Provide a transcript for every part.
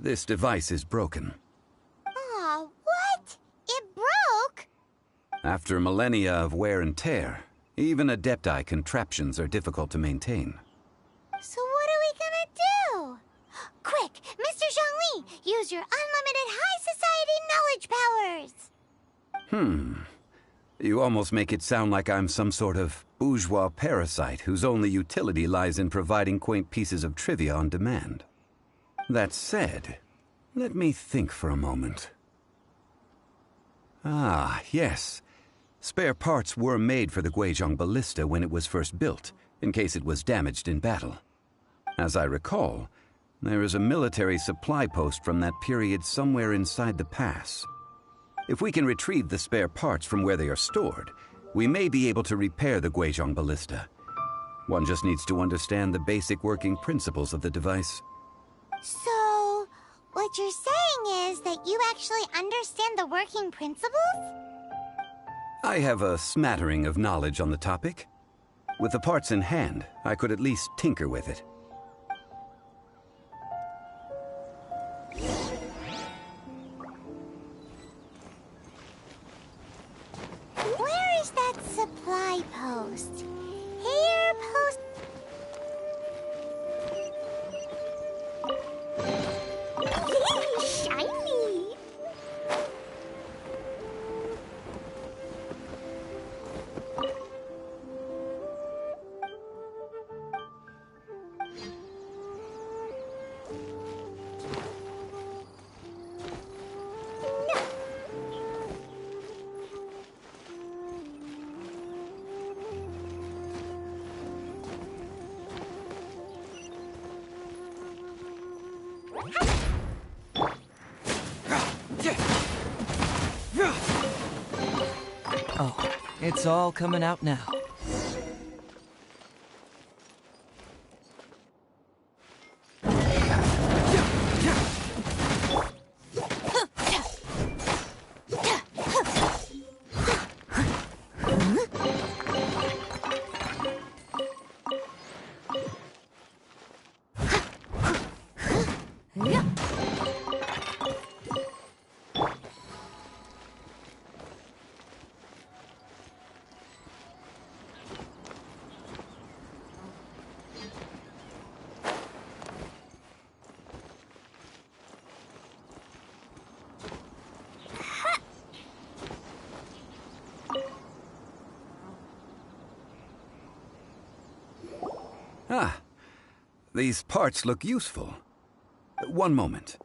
This device is broken. Aw, what? It broke? After millennia of wear and tear, even Adepti contraptions are difficult to maintain. So what are we gonna do? Quick, Mr. Zhongli, use your unlimited high society knowledge powers! You almost make it sound like I'm some sort of bourgeois parasite whose only utility lies in providing quaint pieces of trivia on demand. That said, let me think for a moment. Ah, yes. Spare parts were made for the Guizhong ballista when it was first built, in case it was damaged in battle. As I recall, there is a military supply post from that period somewhere inside the pass. If we can retrieve the spare parts from where they are stored, we may be able to repair the Guizhong ballista. One just needs to understand the basic working principles of the device. So, what you're saying is that you actually understand the working principles? I have a smattering of knowledge on the topic. With the parts in hand, I could at least tinker with it. Where is that supply post? Here, post... Shiny! Oh, it's all coming out now. Ah, these parts look useful. One moment.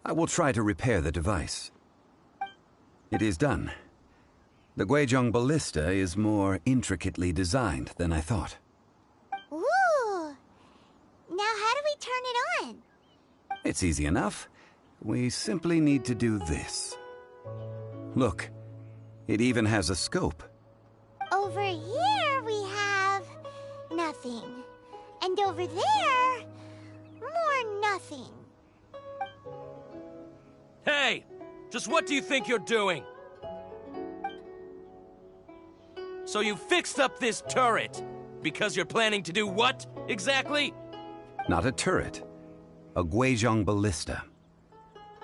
I will try to repair the device. It is done. The Guizhong ballista is more intricately designed than I thought. Ooh! Now how do we turn it on? It's easy enough. We simply need to do this. Look, it even has a scope. Over here we have... nothing. And over there... more nothing. Hey! Just what do you think you're doing? So you fixed up this turret because you're planning to do what, exactly? Not a turret. A Guizhong ballista.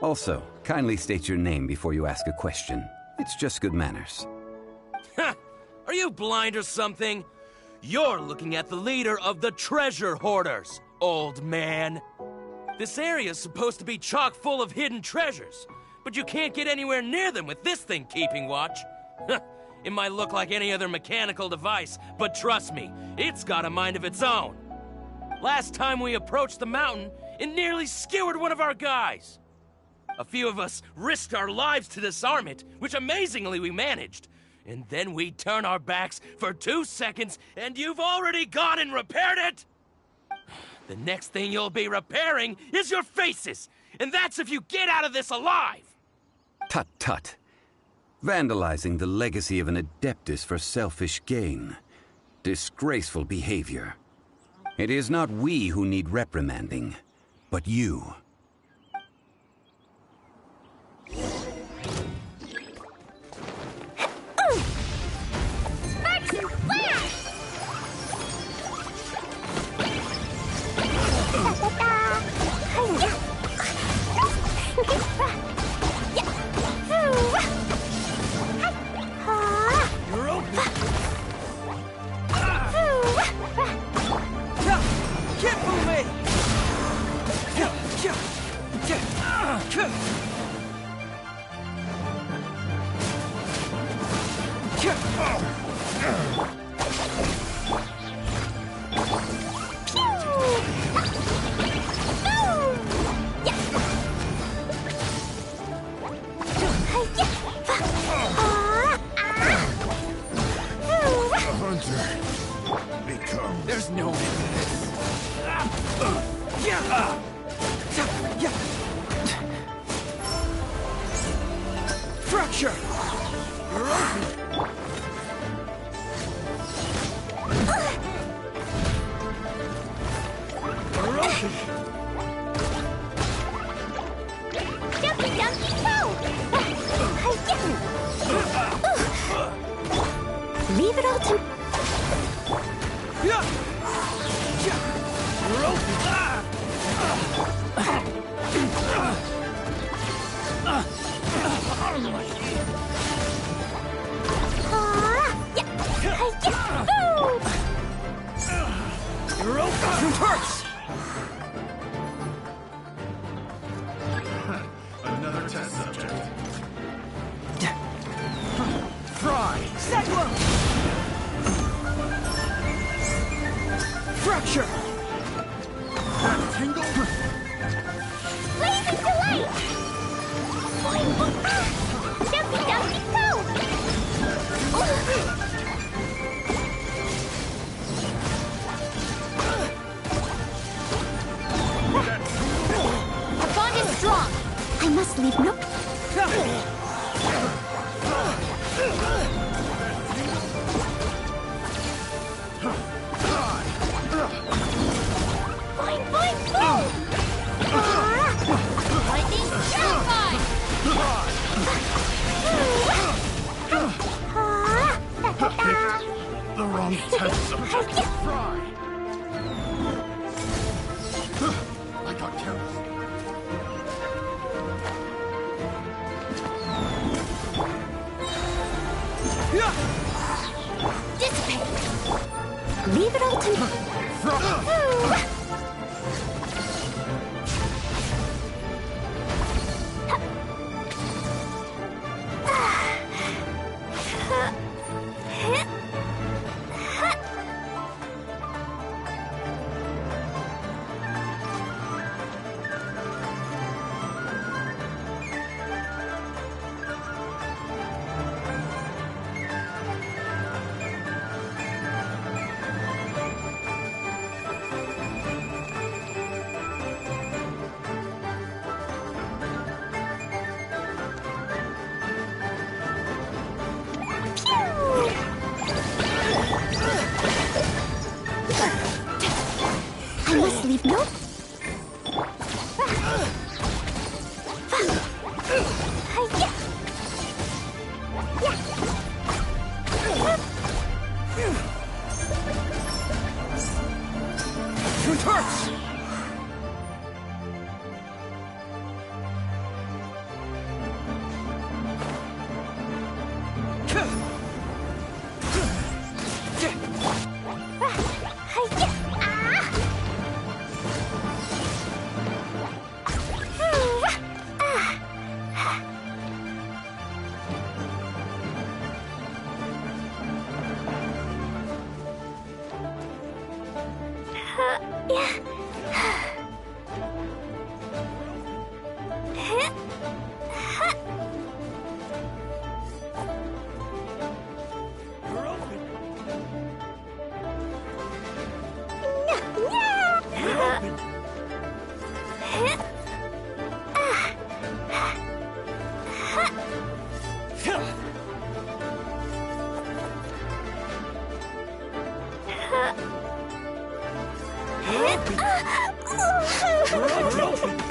Also, kindly state your name before you ask a question. It's just good manners. Ha! Are you blind or something? You're looking at the leader of the treasure hoarders, old man. This area's supposed to be chock full of hidden treasures, but you can't get anywhere near them with this thing keeping watch. It might look like any other mechanical device, but trust me, it's got a mind of its own. Last time we approached the mountain, it nearly skewered one of our guys. A few of us risked our lives to disarm it, which amazingly we managed. And then we turn our backs for 2 seconds, and you've already gone and repaired it? The next thing you'll be repairing is your faces, and that's if you get out of this alive! Tut tut. Vandalizing the legacy of an Adeptus for selfish gain. Disgraceful behavior. It is not we who need reprimanding, but you. There's no end to this. Fracture! You're open! You're open! Jumpy, jumpy, go! Leave it all to... You're open! You're open! It hurts! Another test subject. Fry! Cyclone! Fracture! Tingle! Blazing delight! Jumpy, jumpy, go! Our bond is strong. I must leave no... Boing, boing, boom! Lightning terrified! The wrong test subject. Fry! I got careless. Dissipate! Leave it all to me. I must leave no... It hurts!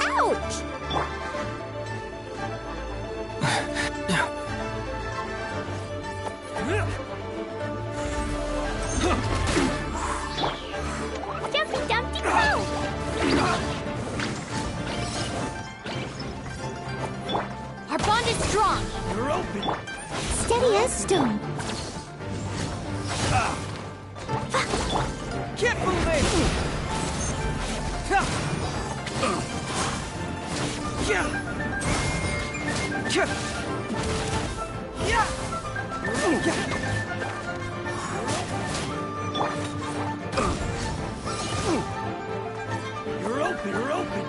Ouch! Jumpy, Dumpty, go! Our bond is strong. You're open! Steady as stone. Keep moving! Yeah! You're open, you're open.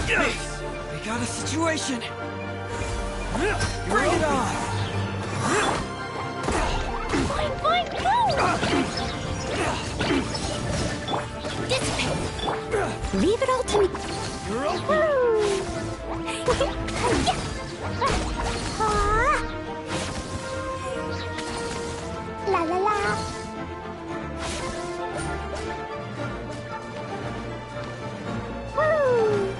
We got a situation. Bring it on. Boing, boing, boom! Dissipate. Leave it all to me. You're open. La la la. Woo!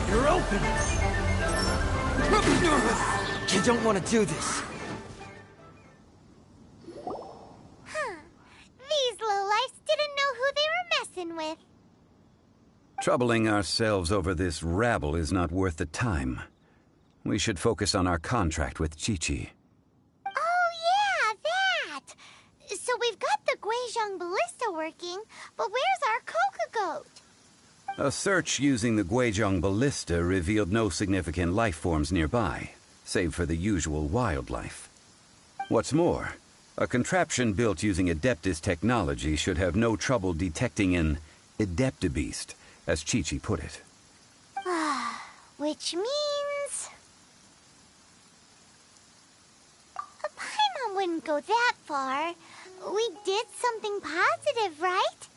You're open. You don't want to do this. These lowlifes didn't know who they were messing with. Troubling ourselves over this rabble is not worth the time. We should focus on our contract with Chi-Chi. Oh yeah, that! So we've got the Guizhong Ballista working, but where's our Coca Goat? A search using the Guizhong Ballista revealed no significant life forms nearby, save for the usual wildlife. What's more, a contraption built using Adeptus technology should have no trouble detecting an Adeptabeast, as Chi-Chi put it. Which means... Paimon wouldn't go that far. We did something positive, right?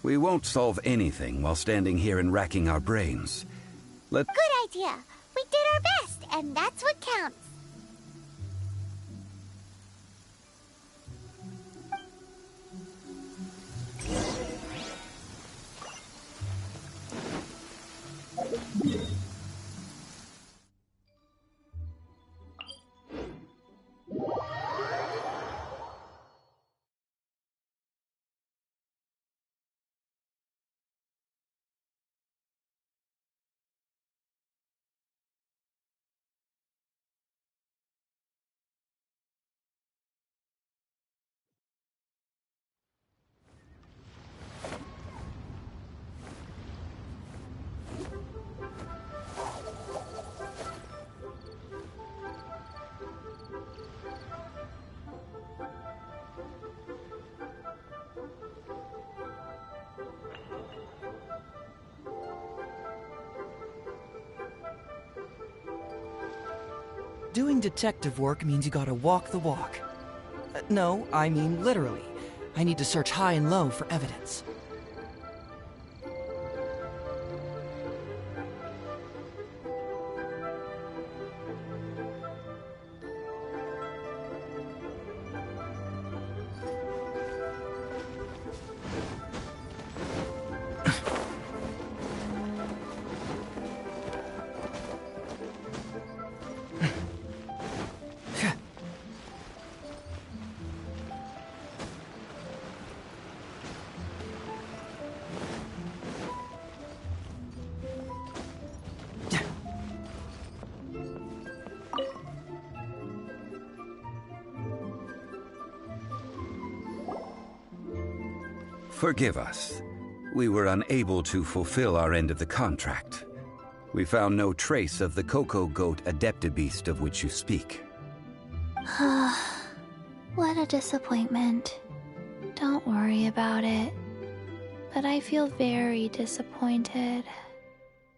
We won't solve anything while standing here and racking our brains. Good idea. We did our best, and that's what counts. Doing detective work means you gotta walk the walk. No, I mean literally. I need to search high and low for evidence. Forgive us. We were unable to fulfill our end of the contract. We found no trace of the Coco Goat Adeptabeast of which you speak. What a disappointment. Don't worry about it. But I feel very disappointed.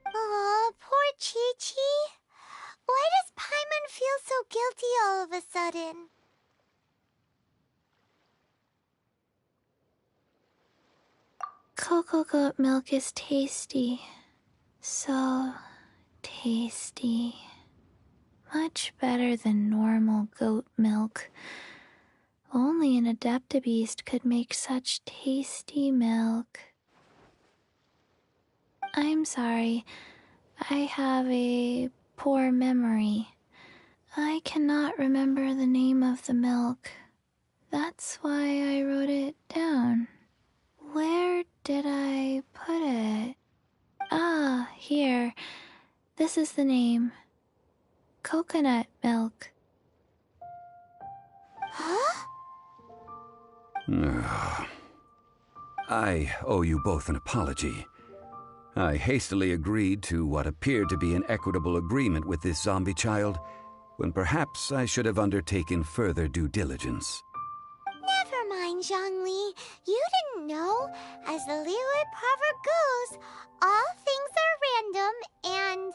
Aw, poor Chi-Chi. Why does Paimon feel so guilty all of a sudden? Cocoa goat milk is tasty. So tasty. Much better than normal goat milk. Only an Adeptabeast could make such tasty milk. I'm sorry. I have a poor memory. I cannot remember the name of the milk. That's why I wrote it down. Where did I put it? Ah, here. This is the name. Coconut milk. Huh? I owe you both an apology. I hastily agreed to what appeared to be an equitable agreement with this zombie child, when perhaps I should have undertaken further due diligence. Never mind, Zhongli. You didn't know. As the Liyue proverb goes, all things are random and...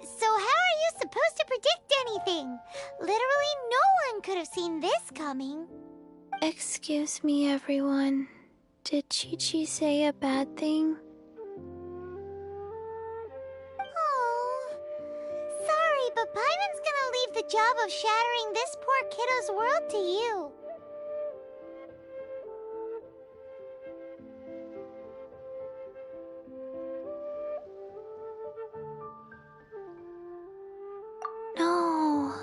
So how are you supposed to predict anything? Literally no one could have seen this coming. Excuse me, everyone. Did Chi-Chi say a bad thing? Oh, sorry, but Paimon's gonna leave the job of shattering this poor kiddo's world to you. No.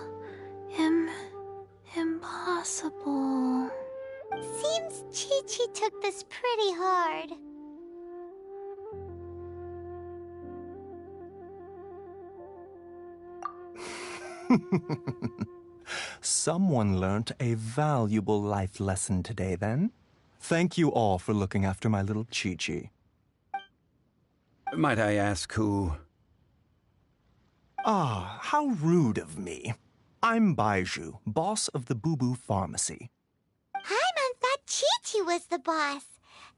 Impossible. Seems Chi-Chi took this pretty hard. Someone learnt a valuable life lesson today, then. Thank you all for looking after my little Chi-Chi. Might I ask who... Ah, how rude of me. I'm Baiju, boss of the Boo Boo Pharmacy. Paimon thought Chi-Chi was the boss.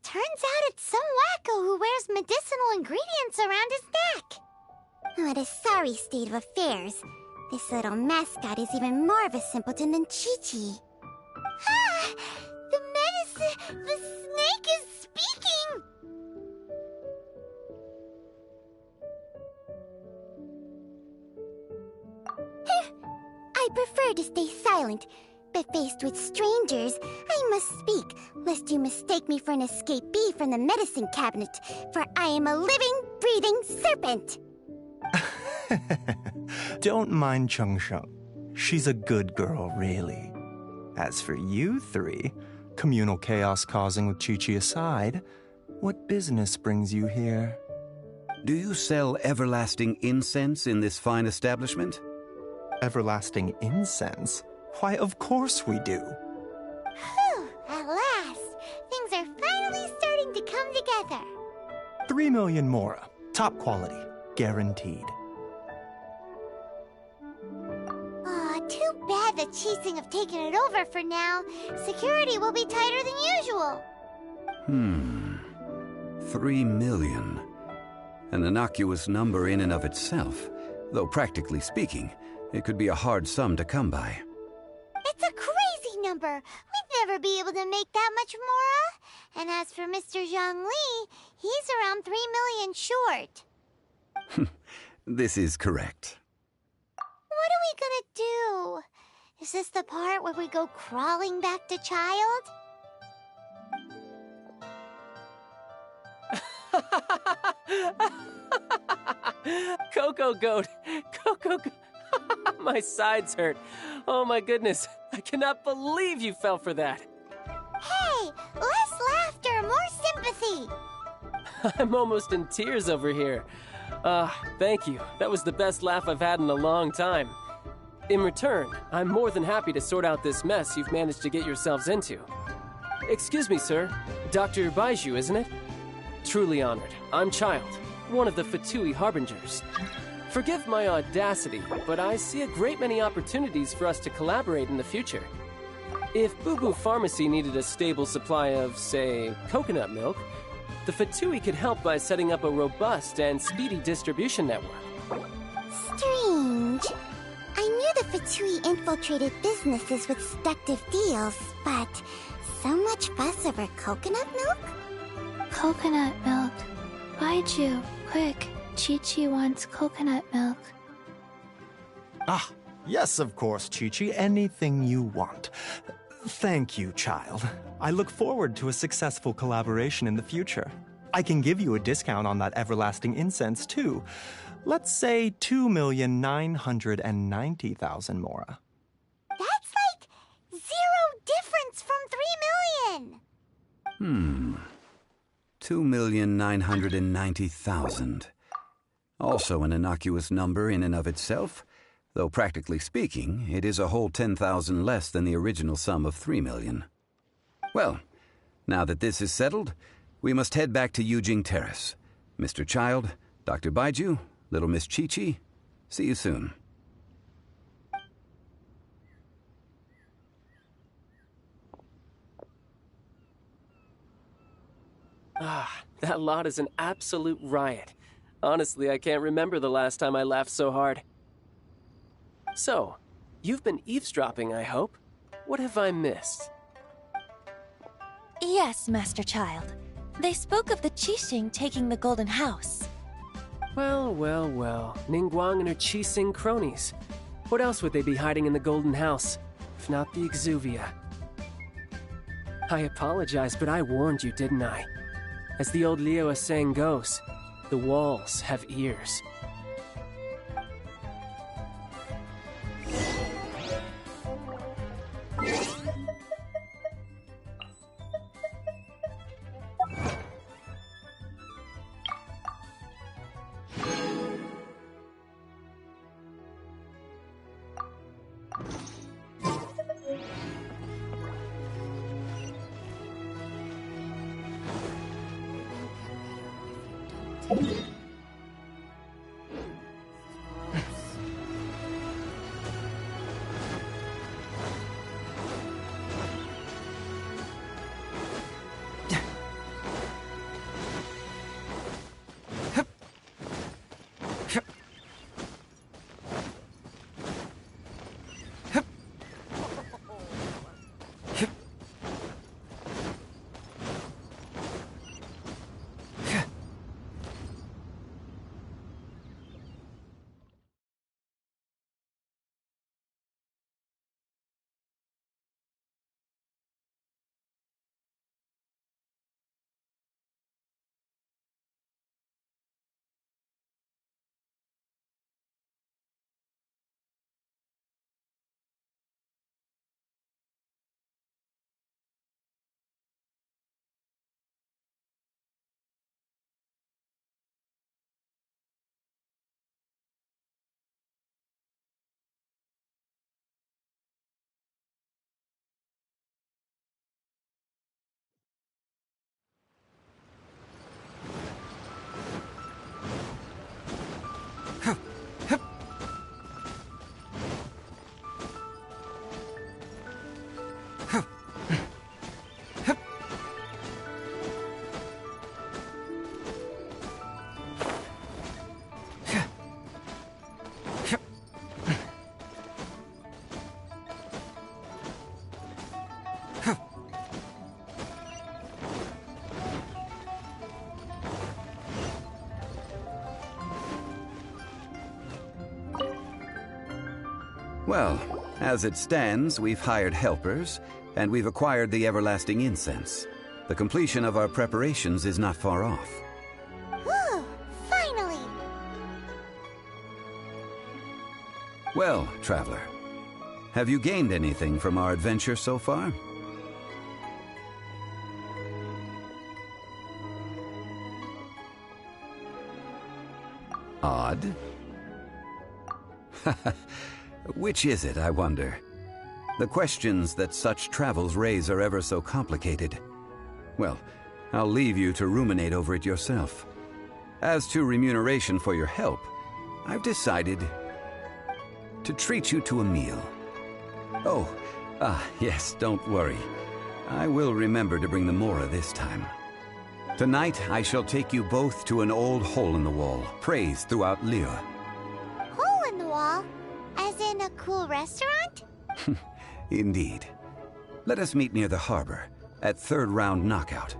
Turns out it's some wacko who wears medicinal ingredients around his neck. What a sorry state of affairs. This little mascot is even more of a simpleton than Chi-Chi. Ah! The medicine... The snake is speaking! I prefer to stay silent, but faced with strangers, I must speak, lest you mistake me for an escapee from the medicine cabinet, for I am a living, breathing serpent! Don't mind Chung Sheng. She's a good girl, really. As for you three, communal chaos causing with Chi-Chi aside, what business brings you here? Do you sell everlasting incense in this fine establishment? Everlasting incense? Why, of course we do. Whew, at last! Things are finally starting to come together. 3 million mora. Top quality. Guaranteed. Aw, too bad the Qixing have taken it over for now. Security will be tighter than usual. 3 million. An innocuous number in and of itself, though practically speaking, it could be a hard sum to come by. It's a crazy number. We'd never be able to make that much mora. And as for Mr. Zhongli, he's around 3 million short. This is correct. What are we gonna do? Is this the part where we go crawling back to child? Cocoa goat! Cocoa goat! My sides hurt. Oh my goodness. I cannot believe you fell for that. Hey, less laughter, more sympathy. I'm almost in tears over here. Thank you. That was the best laugh I've had in a long time. In return, I'm more than happy to sort out this mess you've managed to get yourselves into. Excuse me, sir. Dr. Baiju, isn't it? Truly honored. I'm Child, one of the Fatui Harbingers. Forgive my audacity, but I see a great many opportunities for us to collaborate in the future. If Boo Boo Pharmacy needed a stable supply of, say, coconut milk, the Fatui could help by setting up a robust and speedy distribution network. Strange. I knew the Fatui infiltrated businesses with seductive deals, but so much fuss over coconut milk? Coconut milk. Baiju, quick. Chi-Chi wants coconut milk. Ah, yes, of course, Chi-Chi. Anything you want. Thank you, child. I look forward to a successful collaboration in the future. I can give you a discount on that everlasting incense, too. Let's say 2,990,000 mora. That's like 0 difference from 3 million! 2,990,000. Also an innocuous number in and of itself, though practically speaking, it is a whole 10,000 less than the original sum of 3 million. Well, now that this is settled, we must head back to Yujing Terrace. Mr. Child, Dr. Baiju, Little Miss Chi-Chi, see you soon. Ah, that lot is an absolute riot. Honestly, I can't remember the last time I laughed so hard. So, you've been eavesdropping, I hope? What have I missed? Yes, Master Child. They spoke of the Qixing taking the Golden House. Well, well, well. Ningguang and her Qixing cronies. What else would they be hiding in the Golden House, if not the Exuvia? I apologize, but I warned you, didn't I? As the old Liyue saying goes, the walls have ears. Well, as it stands, we've hired helpers, and we've acquired the everlasting incense. The completion of our preparations is not far off. Whew, finally! Well, traveler, have you gained anything from our adventure so far? Odd. Which is it, I wonder? The questions that such travels raise are ever so complicated. Well, I'll leave you to ruminate over it yourself. As to remuneration for your help, I've decided to treat you to a meal. Oh, yes, don't worry. I will remember to bring the Mora this time. Tonight, I shall take you both to an old hole in the wall, praised throughout Liyue. Hole in the wall? As in a cool cool restaurant? Indeed. Let us meet near the harbor, at third round knockout.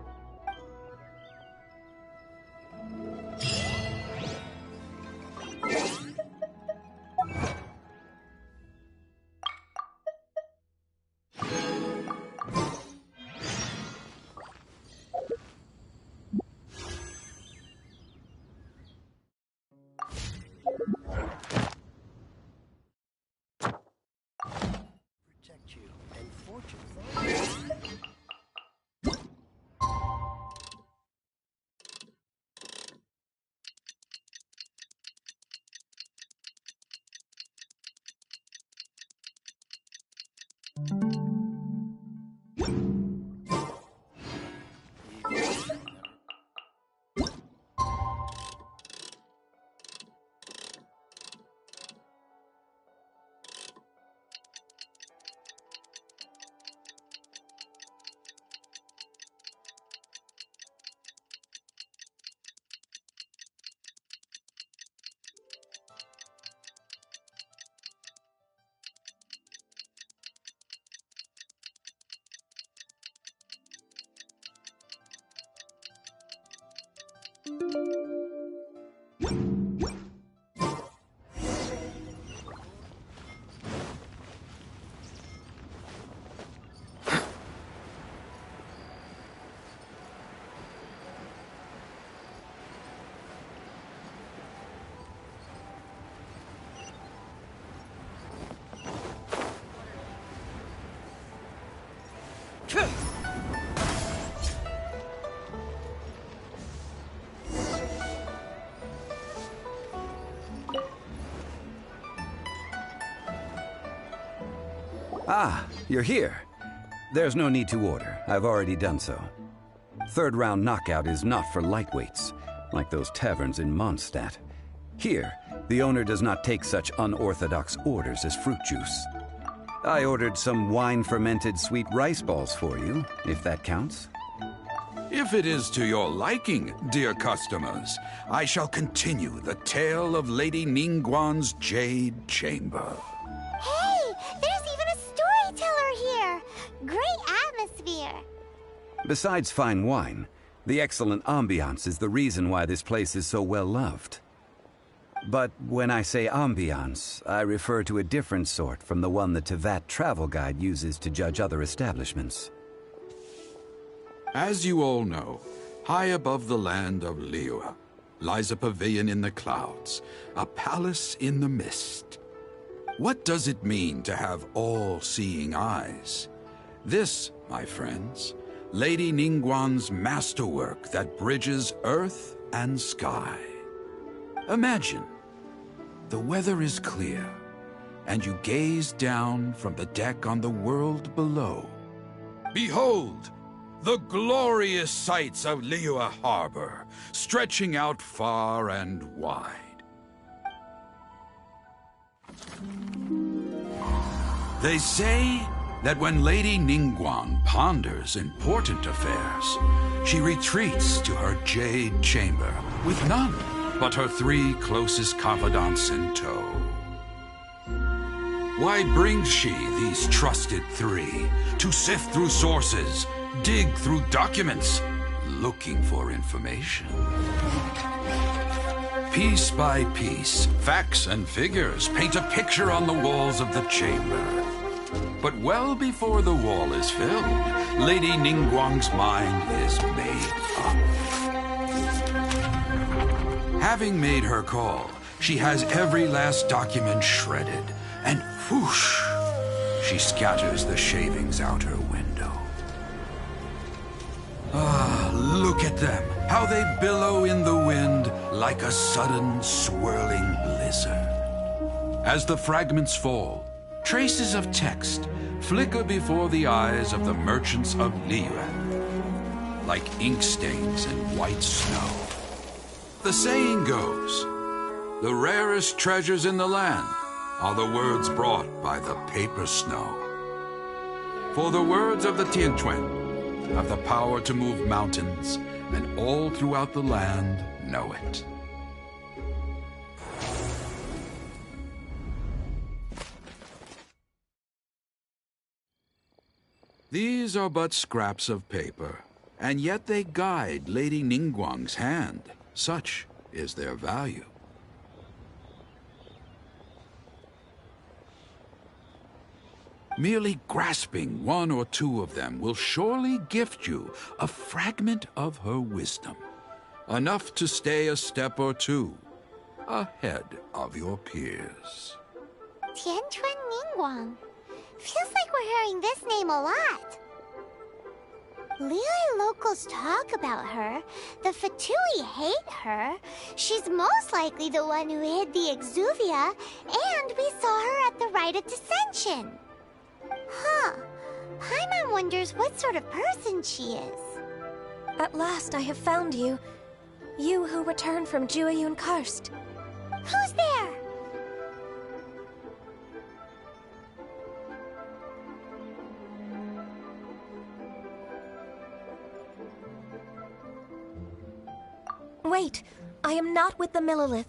Ah, you're here. There's no need to order. I've already done so. Third round knockout is not for lightweights, like those taverns in Mondstadt. Here, the owner does not take such unorthodox orders as fruit juice. I ordered some wine-fermented sweet rice balls for you, if that counts. If it is to your liking, dear customers, I shall continue the tale of Lady Ningguang's Jade Chamber. Hey, there's even a storyteller here! Great atmosphere! Besides fine wine, the excellent ambiance is the reason why this place is so well loved. But when I say ambiance, I refer to a different sort from the one the Tevat travel guide uses to judge other establishments. As you all know, high above the land of Liyue lies a pavilion in the clouds, a palace in the mist. What does it mean to have all-seeing eyes? This, my friends, Lady Ningguang's masterwork that bridges earth and sky. Imagine, the weather is clear, and you gaze down from the deck on the world below. Behold, the glorious sights of Liyue Harbor, stretching out far and wide. They say that when Lady Ningguang ponders important affairs, she retreats to her Jade Chamber with none but her 3 closest confidants in tow. Why brings she these trusted 3 to sift through sources, dig through documents, looking for information? Piece by piece, facts and figures paint a picture on the walls of the chamber. But well before the wall is filled, Lady Ningguang's mind is made up. Having made her call, she has every last document shredded, and whoosh, she scatters the shavings out her window. Ah, look at them, how they billow in the wind like a sudden swirling blizzard. As the fragments fall, traces of text flicker before the eyes of the merchants of Liyue, like ink stains in white snow. The saying goes, the rarest treasures in the land are the words brought by the paper snow. For the words of the Tianquan have the power to move mountains, and all throughout the land know it. These are but scraps of paper, and yet they guide Lady Ningguang's hand. Such is their value. Merely grasping one or two of them will surely gift you a fragment of her wisdom, enough to stay a step or two ahead of your peers. Tianquan Ningguang. Feels like we're hearing this name a lot. Liyue locals talk about her. The Fatui hate her. She's most likely the one who hid the Exuvia, and we saw her at the Rite of Dissension. Huh. Paimon wonders what sort of person she is. At last I have found you. You who returned from Jueyun Karst. Who's there? Wait, I am not with the Millelith,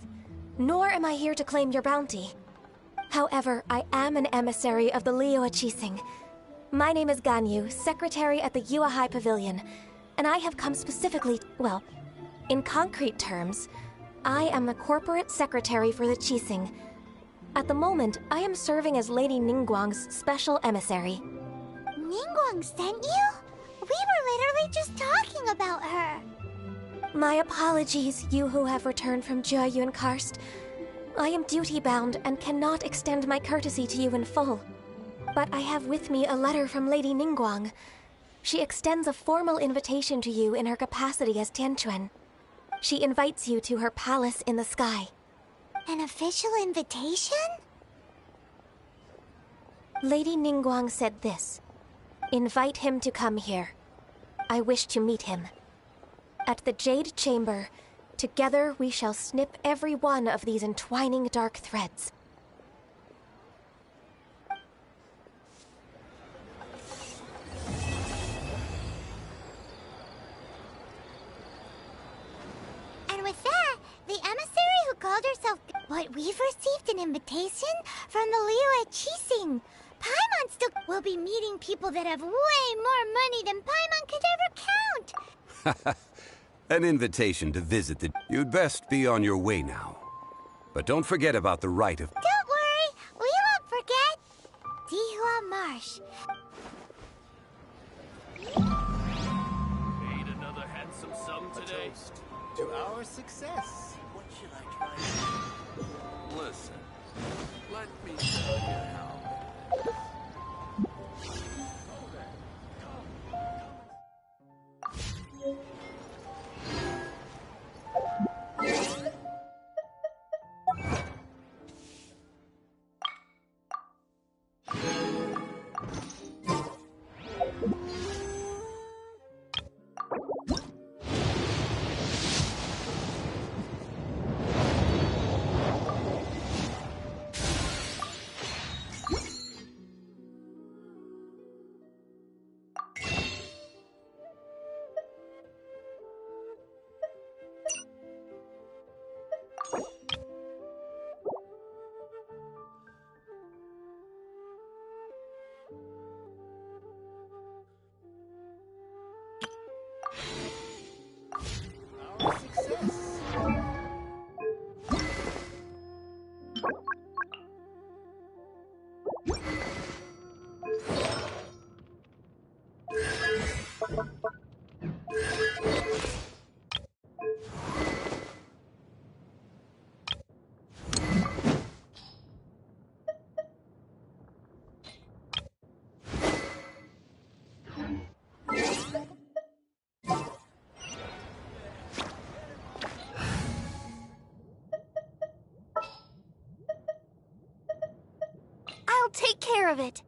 nor am I here to claim your bounty. However, I am an emissary of the Liyue Qixing. My name is Ganyu, secretary at the Yuehai Pavilion, and I have come specifically, well, in concrete terms, I am the corporate secretary for the Qixing. At the moment, I am serving as Lady Ningguang's special emissary. Ningguang sent you? We were literally just talking about her. My apologies, you who have returned from Jueyun Karst. I am duty-bound and cannot extend my courtesy to you in full. But I have with me a letter from Lady Ningguang. She extends a formal invitation to you in her capacity as Tianquan. She invites you to her palace in the sky. An official invitation? Lady Ningguang said this. Invite him to come here. I wish to meet him. At the Jade Chamber, together we shall snip every one of these entwining dark threads. And with that, the emissary who called herself... What, we've received an invitation from the Liyue Qixing. Paimon still will be meeting people that have way more money than Paimon could ever count. An invitation to visit the... You'd best be on your way now. But don't forget about the rite of... Don't worry, we won't forget. Dihua Marsh. Made another handsome sum today. To our success. What should I try? Listen, let me tell you how. Our success. I'll take care of it.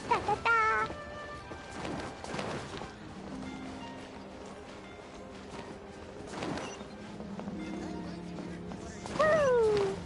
Da-da-da. Woo!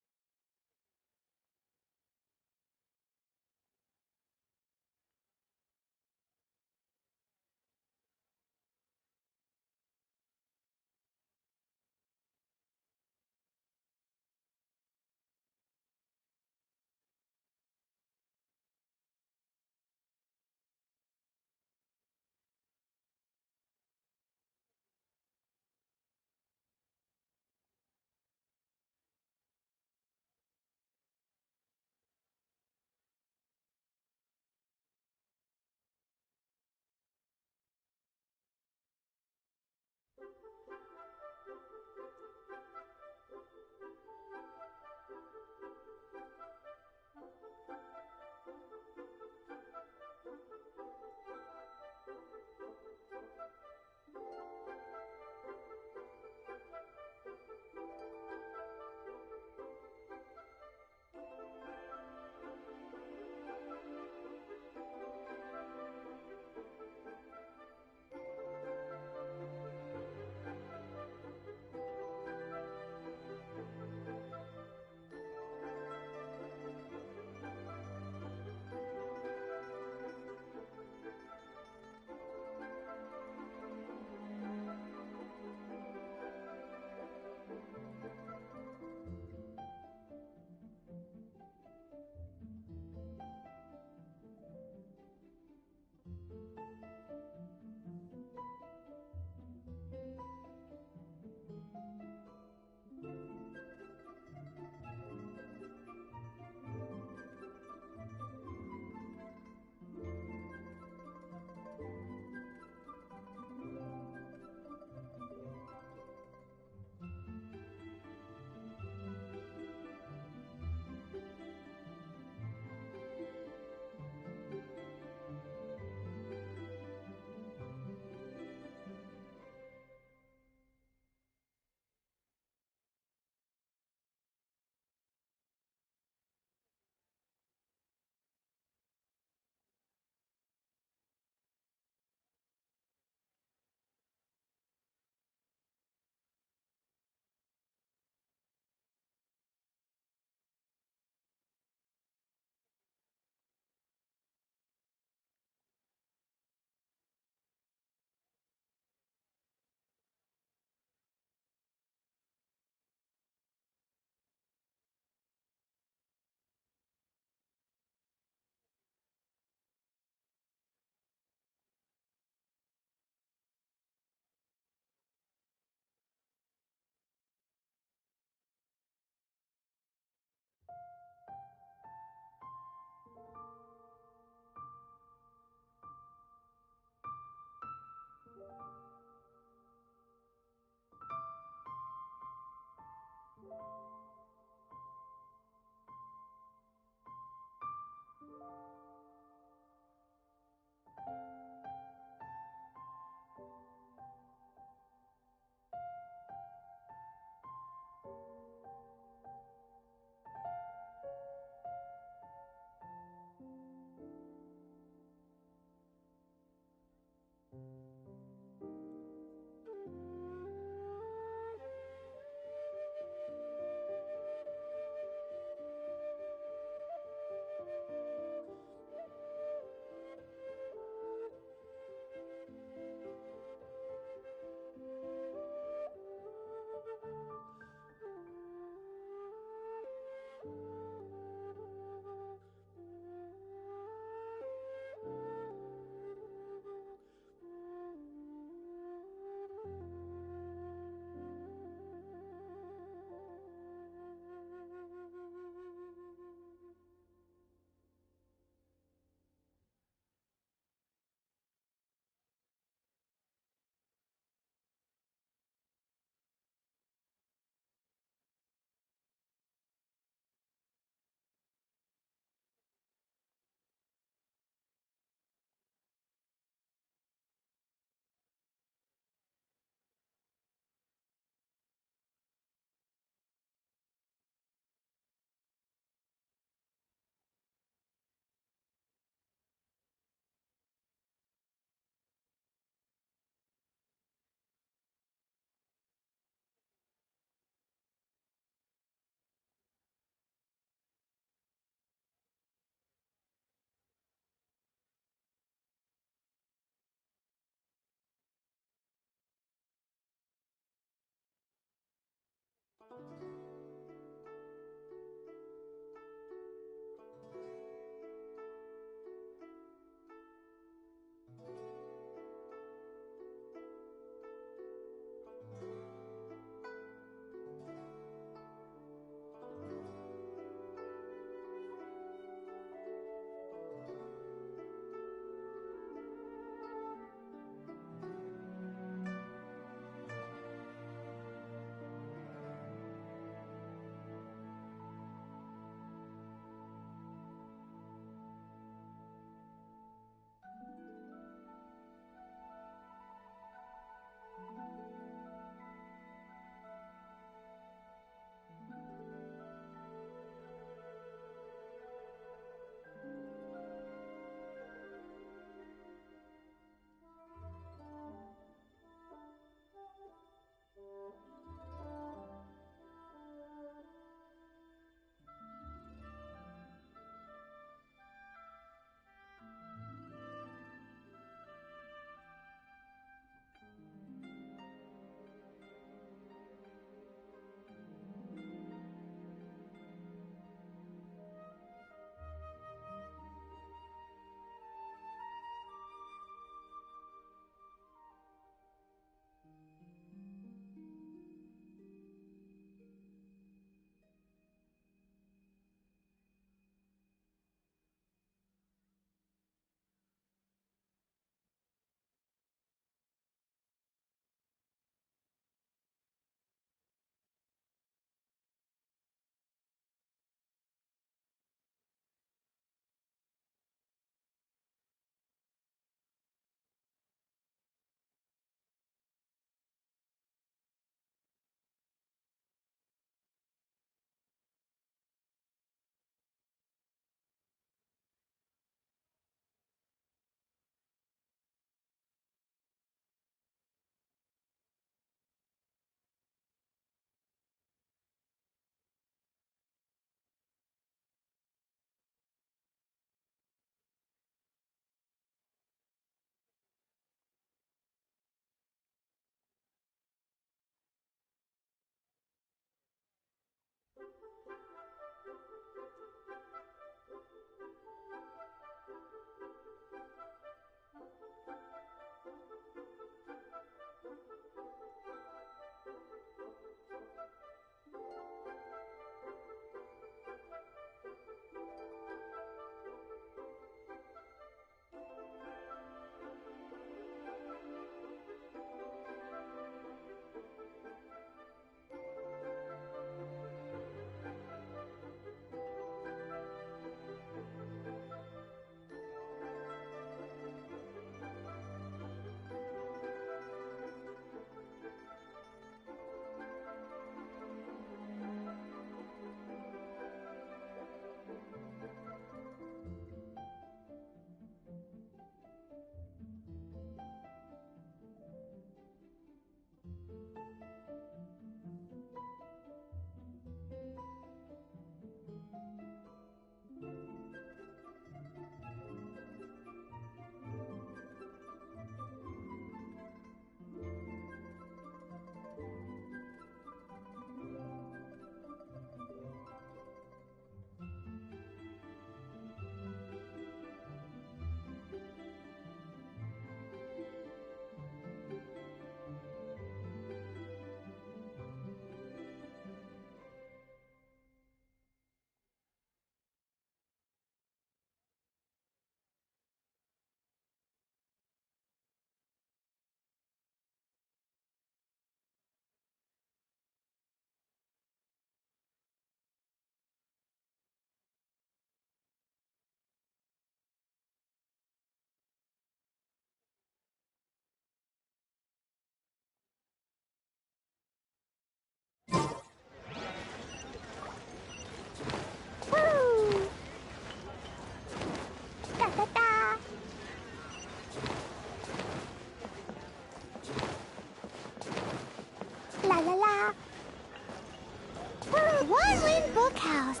house.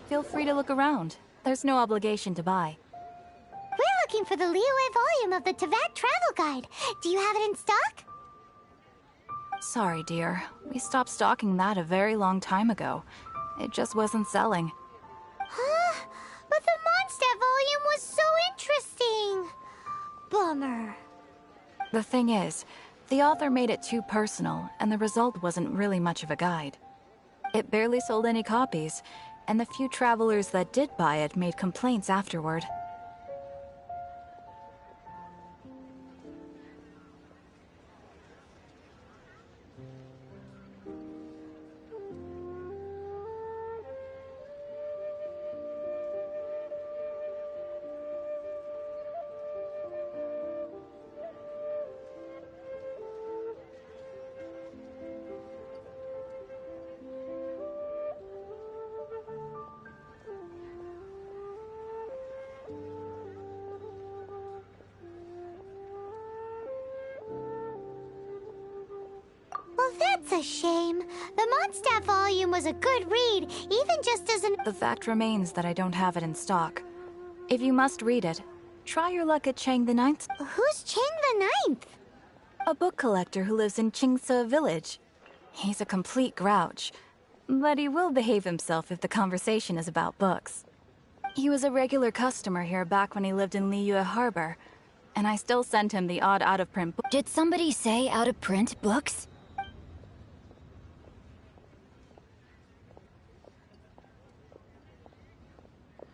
Feel free to look around. There's no obligation to buy. We're looking for the Liyue volume of the Teyvat Travel Guide. Do you have it in stock? Sorry, dear. We stopped stocking that a very long time ago. It just wasn't selling. Huh? But the Mondstadt volume was so interesting. Bummer. The thing is, the author made it too personal, and the result wasn't really much of a guide. It barely sold any copies, and the few travelers that did buy it made complaints afterward. Well, that's a shame. The Mondstadt volume was a good read, even just as an... The fact remains that I don't have it in stock. If you must read it, try your luck at Chang the Ninth. Who's Chang the Ninth? A book collector who lives in Qingce village. He's a complete grouch, but he will behave himself if the conversation is about books. He was a regular customer here back when he lived in Liyue Harbor, and I still sent him the odd out-of-print book. Did somebody say out-of-print books?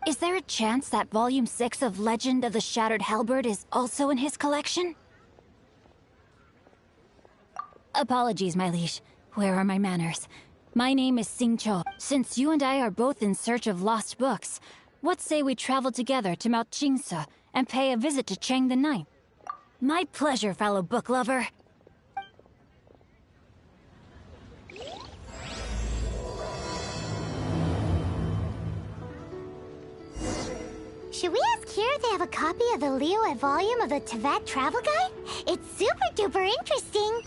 Is there a chance that Volume 6 of Legend of the Shattered Halberd is also in his collection? Apologies, my liege. Where are my manners? My name is Xingqiu. Since you and I are both in search of lost books, what say we travel together to Mount Qingce and pay a visit to Chang the Ninth? My pleasure, fellow book lover. Should we ask here if they have a copy of the Liyue volume of the Teyvat Travel Guide? It's super duper interesting.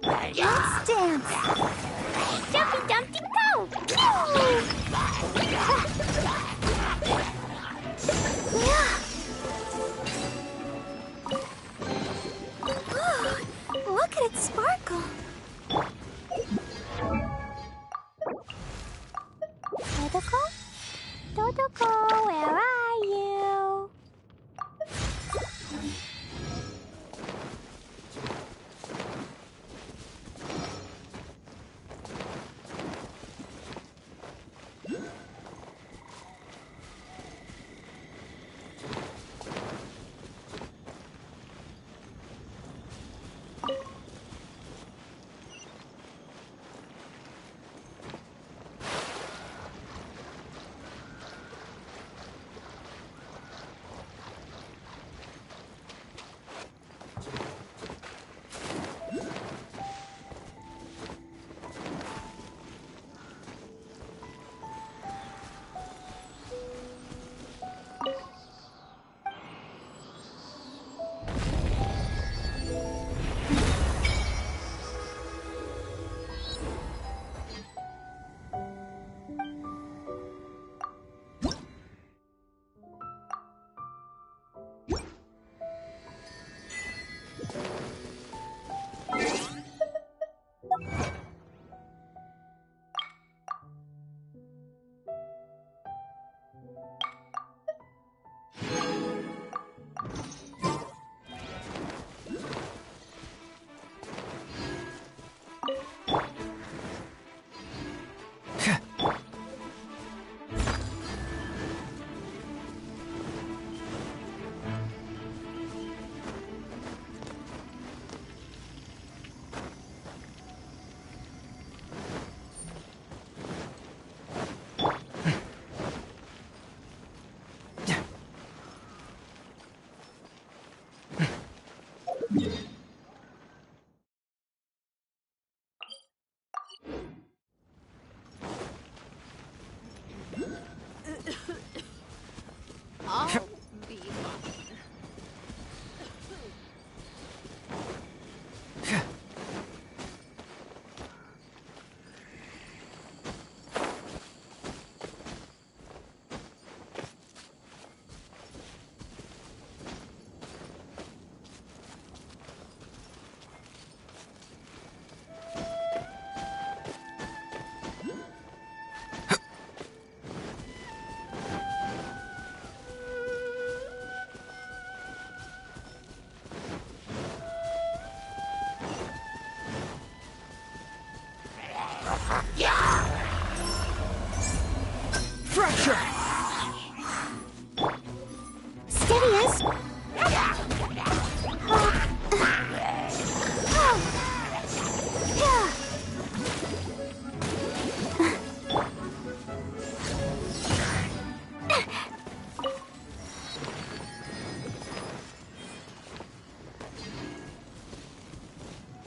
Let's dance! Jumpy Dumpty Go! Look at it sparkle! Dodoko? Dodoko, where are you?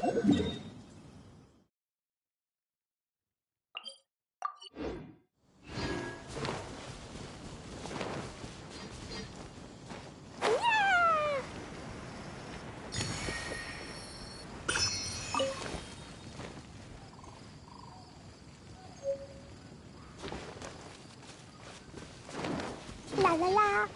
La la la.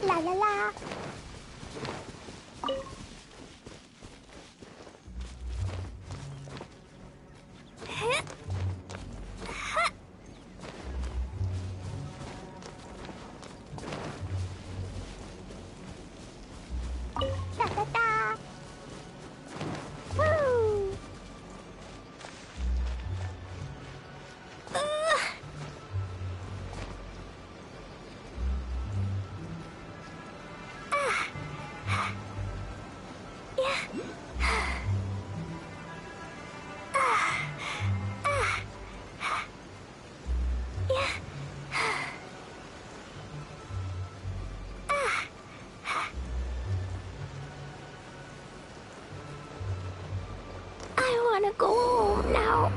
La la la. Da da da. Woo. I wanna go home now.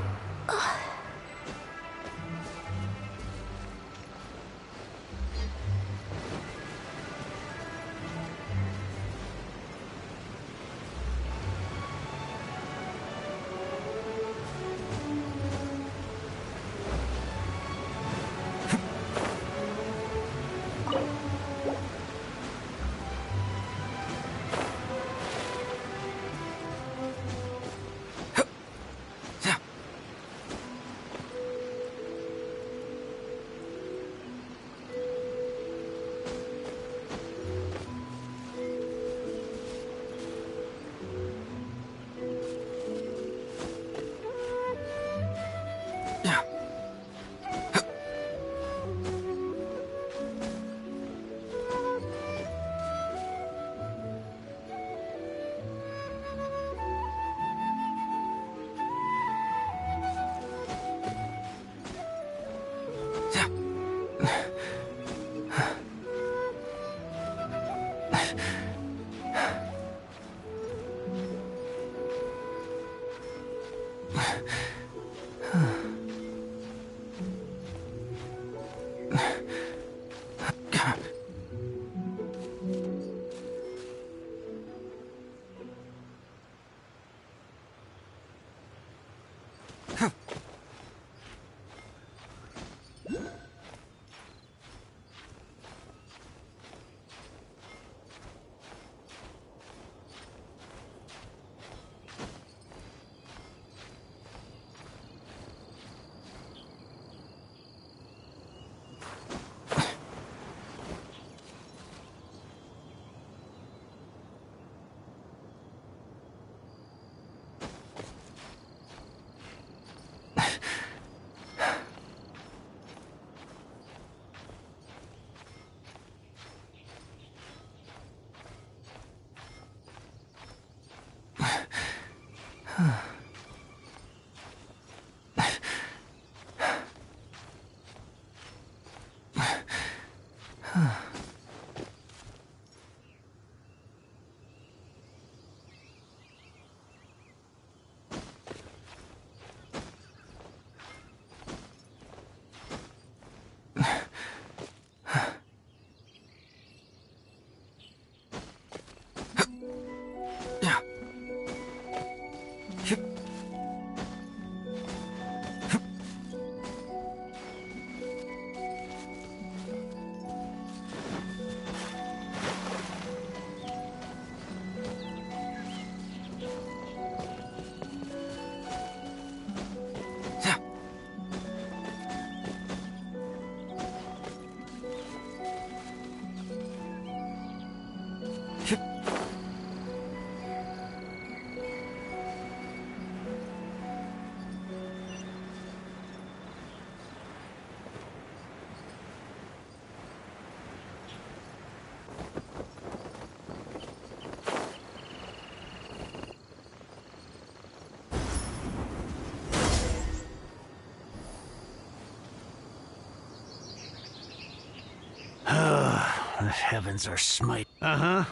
The heavens are smite. Uh-huh.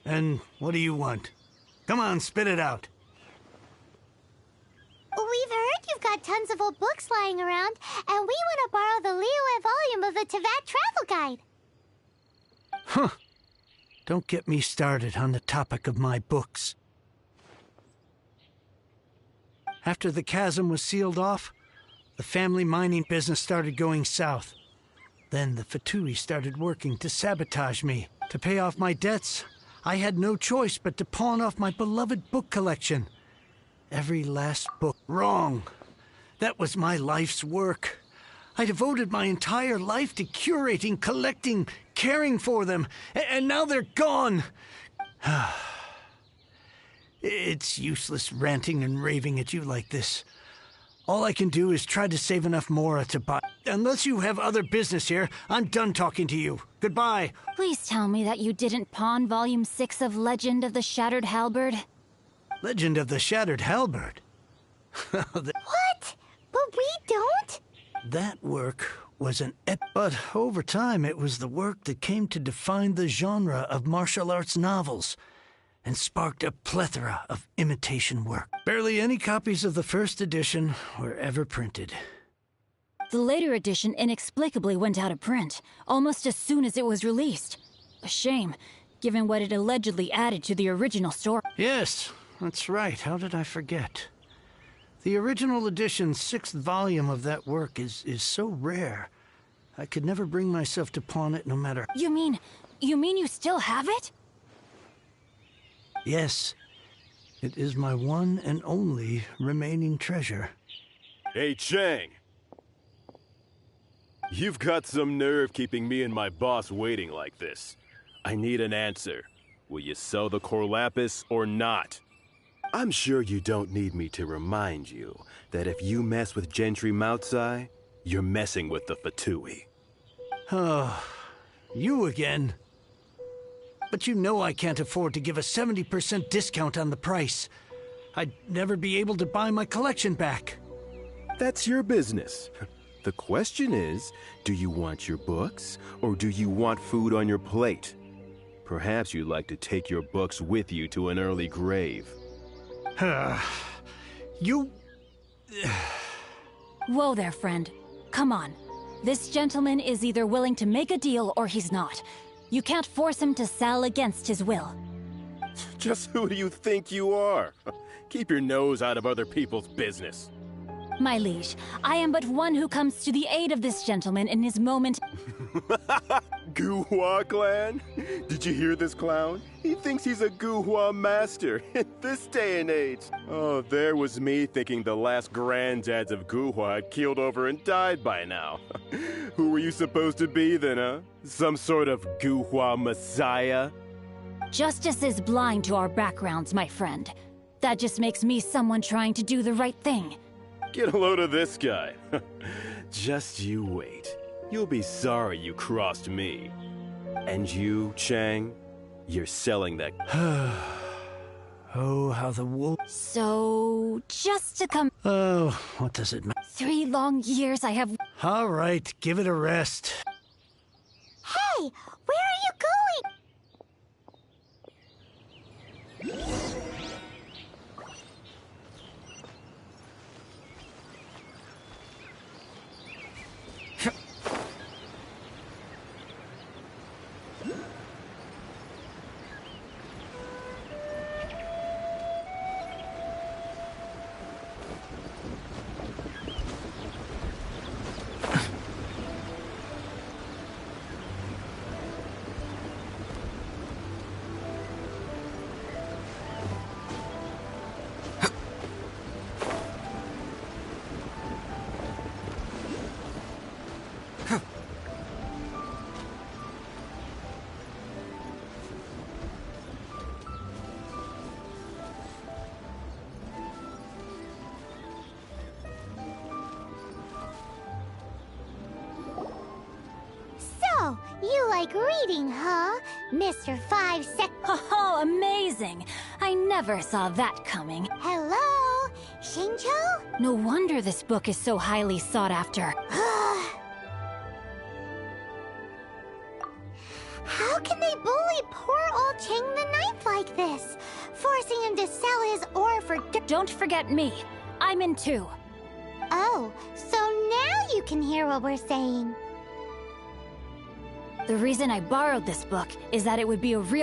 And what do you want? Come on, spit it out. We've heard you've got tons of old books lying around, and we want to borrow the Liyue volume of the Teyvat Travel Guide. Huh. Don't get me started on the topic of my books. After the chasm was sealed off, the family mining business started going south. Then the Fatui started working to sabotage me. To pay off my debts, I had no choice but to pawn off my beloved book collection. Every last book. Wrong. That was my life's work. I devoted my entire life to curating, collecting, caring for them, and now they're gone. It's useless ranting and raving at you like this. All I can do is try to save enough Mora to buy. Unless you have other business here, I'm done talking to you. Goodbye. Please tell me that you didn't pawn Volume 6 of Legend of the Shattered Halberd. Legend of the Shattered Halberd? What? But we don't? That work was an but over time it was the work that came to define the genre of martial arts novels and sparked a plethora of imitation work. Barely any copies of the first edition were ever printed. The later edition inexplicably went out of print, almost as soon as it was released. A shame, given what it allegedly added to the original story. Yes, that's right. How did I forget? The original edition's 6th volume of that work is so rare. I could never bring myself to pawn it no matter... You mean you still have it? Yes. It is my one and only remaining treasure. Hey, Chang. You've got some nerve keeping me and my boss waiting like this. I need an answer. Will you sell the Corlapis or not? I'm sure you don't need me to remind you that if you mess with Gentry Moutsai, you're messing with the Fatui. Oh, you again. But you know I can't afford to give a 70% discount on the price. I'd never be able to buy my collection back. That's your business. The question is, do you want your books, or do you want food on your plate? Perhaps you'd like to take your books with you to an early grave. You... Whoa there, friend. Come on. This gentleman is either willing to make a deal or he's not. You can't force him to sell against his will. Just who do you think you are? Keep your nose out of other people's business. My liege, I am but one who comes to the aid of this gentleman in his moment. Guhua clan? Did you hear this clown? He thinks he's a Guhua master in this day and age. Oh, there was me thinking the last granddads of Guhua had keeled over and died by now. Who were you supposed to be then, huh? Some sort of Guhua messiah? Justice is blind to our backgrounds, my friend. That just makes me someone trying to do the right thing. Get a load of this guy. Just you wait. You'll be sorry you crossed me. And you, Chang, you're selling that... Oh, how the wolf... So, just to come... Oh, what does it matter? 3 long years I have... All right, give it a rest. Hey, where are you going? So, you like reading, huh? Mr. 5 Sec... Oh, amazing! I never saw that coming. Hello? Shincho? No wonder this book is so highly sought after. How can they bully poor old Chang the Ninth like this? Forcing him to sell his ore for... Don't forget me. I'm in too. Oh, so now you can hear what we're saying. The reason I borrowed this book is that it would be a real